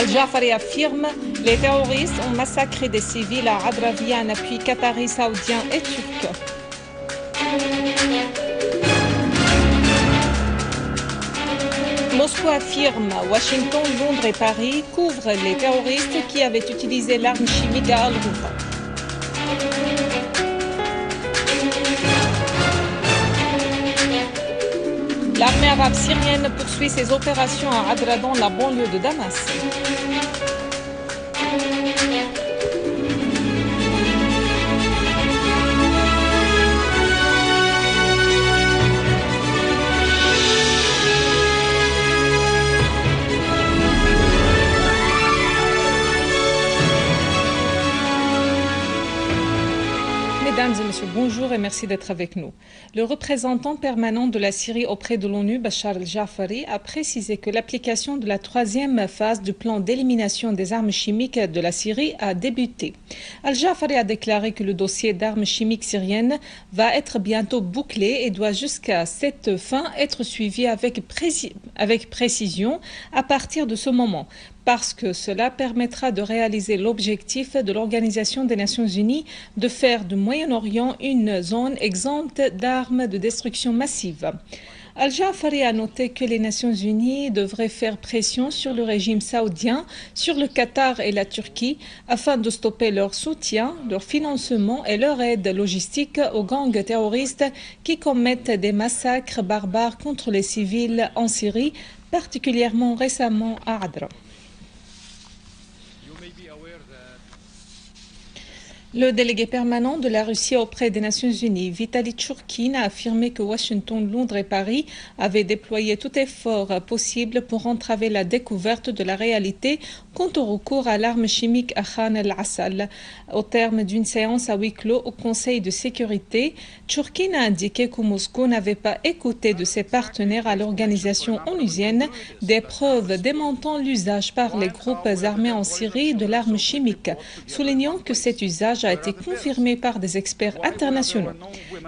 Al-Jafari affirme « Les terroristes ont massacré des civils à Adra via un appui qatari, saoudien et turc ». Moscou affirme « Washington, Londres et Paris couvrent les terroristes qui avaient utilisé l'arme chimique à Al-Ghouta ». L'armée arabe syrienne poursuit ses opérations à Adra dans la banlieue de Damas. Mesdames et messieurs, bonjour et merci d'être avec nous. Le représentant permanent de la Syrie auprès de l'ONU, Bachar al-Jafari, a précisé que l'application de la troisième phase du plan d'élimination des armes chimiques de la Syrie a débuté. Al-Jafari a déclaré que le dossier d'armes chimiques syriennes va être bientôt bouclé et doit jusqu'à cette fin être suivi avec précision à partir de ce moment, parce que cela permettra de réaliser l'objectif de l'Organisation des Nations Unies de faire du Moyen-Orient une zone exempte d'armes de destruction massive. Al-Jafari a noté que les Nations Unies devraient faire pression sur le régime saoudien, sur le Qatar et la Turquie afin de stopper leur soutien, leur financement et leur aide logistique aux gangs terroristes qui commettent des massacres barbares contre les civils en Syrie, particulièrement récemment à Adra. Le délégué permanent de la Russie auprès des Nations Unies, Vitali Tchourkine, a affirmé que Washington, Londres et Paris avaient déployé tout effort possible pour entraver la découverte de la réalité quant au recours à l'arme chimique à Khan el-Assal. Au terme d'une séance à huis clos au Conseil de sécurité, Tchourkine a indiqué que Moscou n'avait pas écouté de ses partenaires à l'organisation onusienne des preuves démontrant l'usage par les groupes armés en Syrie de l'arme chimique, soulignant que cet usage a été confirmé par des experts internationaux.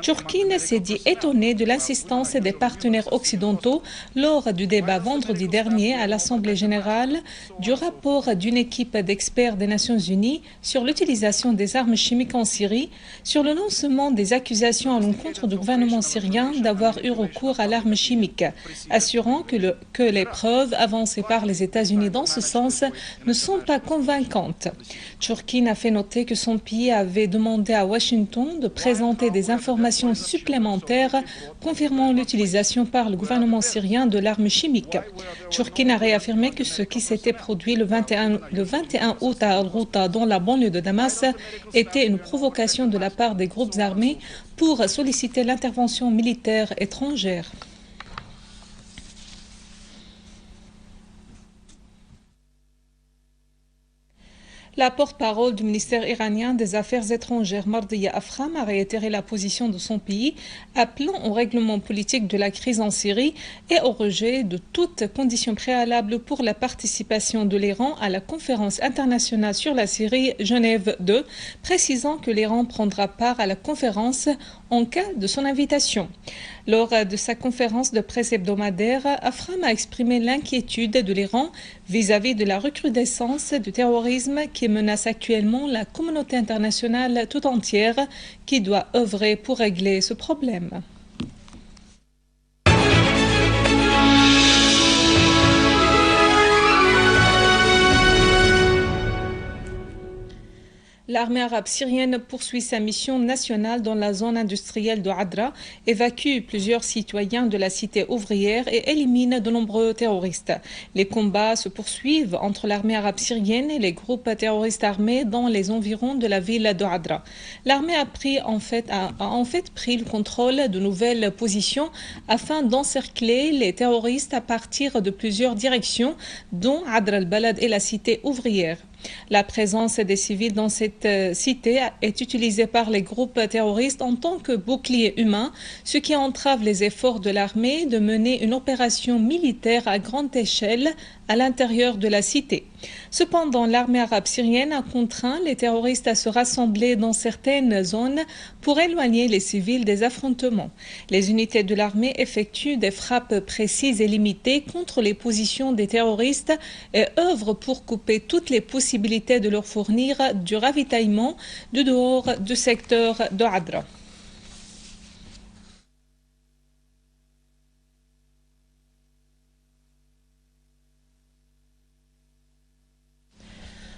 Tchourkine s'est dit étonné de l'insistance des partenaires occidentaux lors du débat vendredi dernier à l'Assemblée générale du rapport d'une équipe d'experts des Nations Unies sur l'utilisation des armes chimiques en Syrie, sur le lancement des accusations à l'encontre du gouvernement syrien d'avoir eu recours à l'arme chimique, assurant que les preuves avancées par les États-Unis dans ce sens ne sont pas convaincantes. Tchourkine a fait noter que son pays avait demandé à Washington de présenter des informations supplémentaires confirmant l'utilisation par le gouvernement syrien de l'arme chimique. Tchourkine a réaffirmé que ce qui s'était produit le 21 août à Al-Ghouta dans la banlieue de Damas était une provocation de la part des groupes armés pour solliciter l'intervention militaire étrangère. La porte-parole du ministère iranien des Affaires étrangères, Mardiya Afkham, a réitéré la position de son pays, appelant au règlement politique de la crise en Syrie et au rejet de toute condition préalable pour la participation de l'Iran à la conférence internationale sur la Syrie Genève 2, précisant que l'Iran prendra part à la conférence en cas de son invitation. Lors de sa conférence de presse hebdomadaire, Afkham a exprimé l'inquiétude de l'Iran vis-à-vis de la recrudescence du terrorisme qui menace actuellement la communauté internationale tout entière, qui doit œuvrer pour régler ce problème. L'armée arabe syrienne poursuit sa mission nationale dans la zone industrielle de Adra, évacue plusieurs citoyens de la cité ouvrière et élimine de nombreux terroristes. Les combats se poursuivent entre l'armée arabe syrienne et les groupes terroristes armés dans les environs de la ville de Adra. L'armée a en fait pris le contrôle de nouvelles positions afin d'encercler les terroristes à partir de plusieurs directions, dont Adra al-Balad et la cité ouvrière. La présence des civils dans cette cité est utilisée par les groupes terroristes en tant que bouclier humain, ce qui entrave les efforts de l'armée de mener une opération militaire à grande échelle à l'intérieur de la cité. Cependant, l'armée arabe syrienne a contraint les terroristes à se rassembler dans certaines zones pour éloigner les civils des affrontements. Les unités de l'armée effectuent des frappes précises et limitées contre les positions des terroristes et œuvrent pour couper toutes les possibilités de leur fournir du ravitaillement du dehors du secteur de Adra.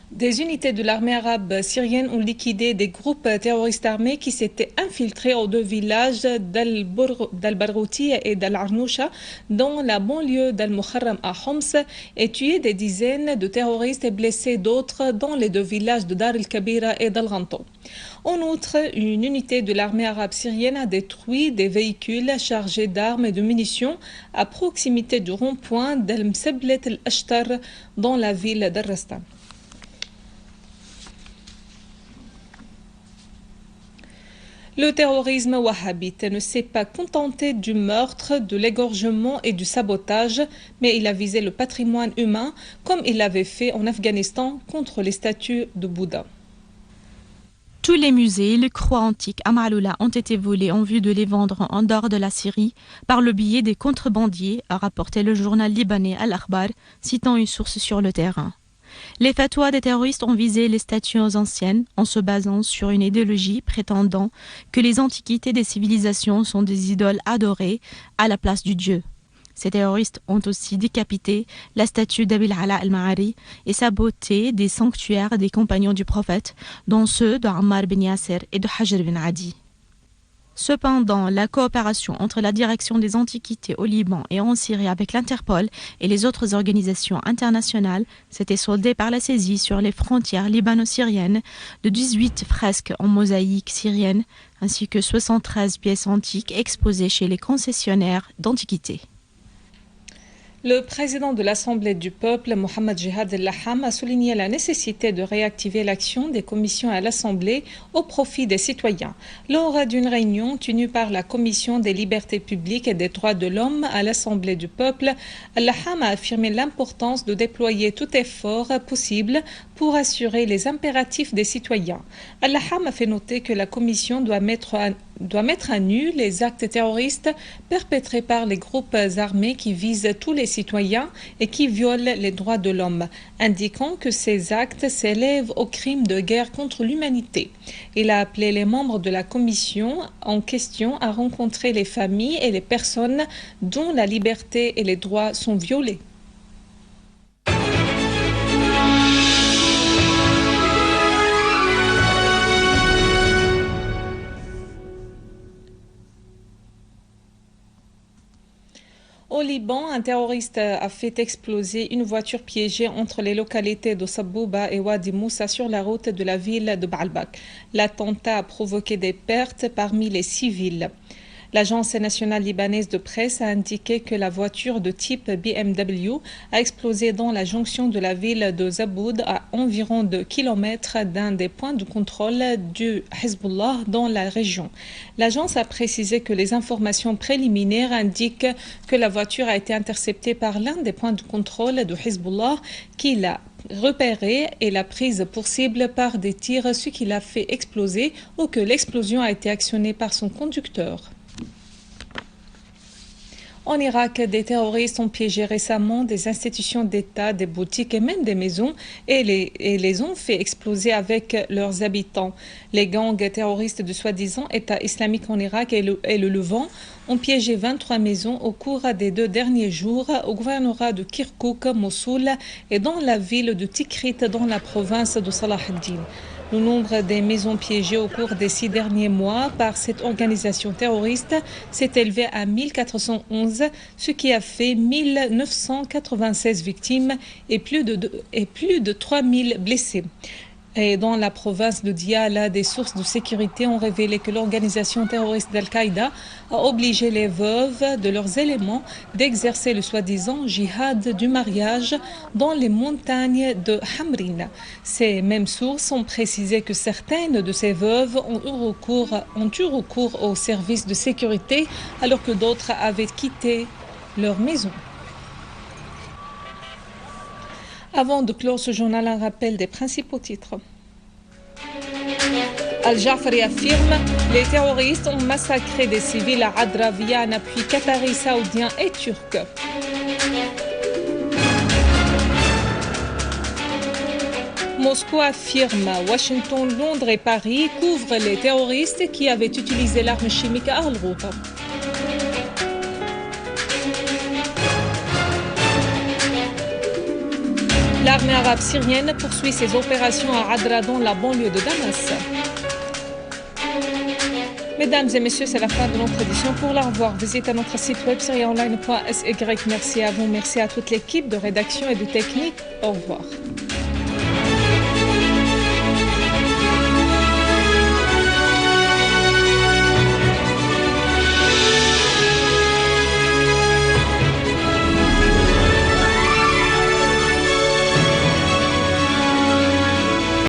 Des unités de l'armée arabe syrienne ont liquidé des groupes terroristes armés qui s'étaient infiltrés aux deux villages d'Al-Barghouti et d'Al-Arnousha dans la banlieue d'Al-Mukharram à Homs et tué des dizaines de terroristes et blessé d'autres dans les deux villages de Dar el-Kabira et d'Al-Ghanto. En outre, une unité de l'armée arabe syrienne a détruit des véhicules chargés d'armes et de munitions à proximité du rond-point d'Al-Mseblet el-Ashtar dans la ville d'Al-Rastan. Le terrorisme wahhabite ne s'est pas contenté du meurtre, de l'égorgement et du sabotage, mais il a visé le patrimoine humain comme il l'avait fait en Afghanistan contre les statues de Bouddha. Tous les musées et les croix antiques à Ma'loula ont été volés en vue de les vendre en dehors de la Syrie par le biais des contrebandiers, a rapporté le journal libanais Al-Akhbar, citant une source sur le terrain. Les fatwas des terroristes ont visé les statues anciennes en se basant sur une idéologie prétendant que les antiquités des civilisations sont des idoles adorées à la place du Dieu. Ces terroristes ont aussi décapité la statue d'Abil Ala al-Ma'ari et saboté des sanctuaires des compagnons du prophète, dont ceux de Ammar bin Yasser et de Hajr bin Adi. Cependant, la coopération entre la direction des antiquités au Liban et en Syrie avec l'Interpol et les autres organisations internationales s'était soldée par la saisie sur les frontières libano-syriennes de 18 fresques en mosaïque syrienne ainsi que 73 pièces antiques exposées chez les concessionnaires d'antiquités. Le président de l'Assemblée du peuple, Mohamed Jihad El-Laham, a souligné la nécessité de réactiver l'action des commissions à l'Assemblée au profit des citoyens. Lors d'une réunion tenue par la Commission des libertés publiques et des droits de l'homme à l'Assemblée du peuple, El-Laham a affirmé l'importance de déployer tout effort possible pour assurer les impératifs des citoyens. El-Laham a fait noter que la Commission doit mettre à nu les actes terroristes perpétrés par les groupes armés qui visent tous les citoyens et qui violent les droits de l'homme, indiquant que ces actes s'élèvent aux crimes de guerre contre l'humanité. Il a appelé les membres de la commission en question à rencontrer les familles et les personnes dont la liberté et les droits sont violés. Au Liban, un terroriste a fait exploser une voiture piégée entre les localités de Sabouba et Wadi Moussa sur la route de la ville de Baalbek. L'attentat a provoqué des pertes parmi les civils. L'Agence nationale libanaise de presse a indiqué que la voiture de type BMW a explosé dans la jonction de la ville de Zaboud à environ 2 km d'un des points de contrôle du Hezbollah dans la région. L'agence a précisé que les informations préliminaires indiquent que la voiture a été interceptée par l'un des points de contrôle du Hezbollah qui l'a repérée et l'a prise pour cible par des tirs, ce qui l'a fait exploser ou que l'explosion a été actionnée par son conducteur. En Irak, des terroristes ont piégé récemment des institutions d'État, des boutiques et même des maisons et les ont fait exploser avec leurs habitants. Les gangs terroristes de soi-disant État islamique en Irak et le Levant ont piégé 23 maisons au cours des 2 derniers jours au gouvernorat de Kirkouk, Mossoul et dans la ville de Tikrit dans la province de Salah ad-Din. Le nombre des maisons piégées au cours des 6 derniers mois par cette organisation terroriste s'est élevé à 1411, ce qui a fait 1996 victimes et plus de 3000 blessés. Et dans la province de Diyala, des sources de sécurité ont révélé que l'organisation terroriste d'Al-Qaïda a obligé les veuves de leurs éléments d'exercer le soi-disant jihad du mariage dans les montagnes de Hamrin. Ces mêmes sources ont précisé que certaines de ces veuves ont eu recours aux services de sécurité alors que d'autres avaient quitté leur maison. Avant de clore ce journal, un rappel des principaux titres. Al-Jafari affirme « Les terroristes ont massacré des civils à Adra via un appui qatari, saoudien et turc ». Moscou affirme « Washington, Londres et Paris couvrent les terroristes qui avaient utilisé l'arme chimique à Al-Ghouta ». L'armée arabe syrienne poursuit ses opérations à Adra dans la banlieue de Damas. Mesdames et messieurs, c'est la fin de notre édition. Pour la revoir, visitez notre site web syriaonline.sy. Merci à vous, merci à toute l'équipe de rédaction et de technique. Au revoir.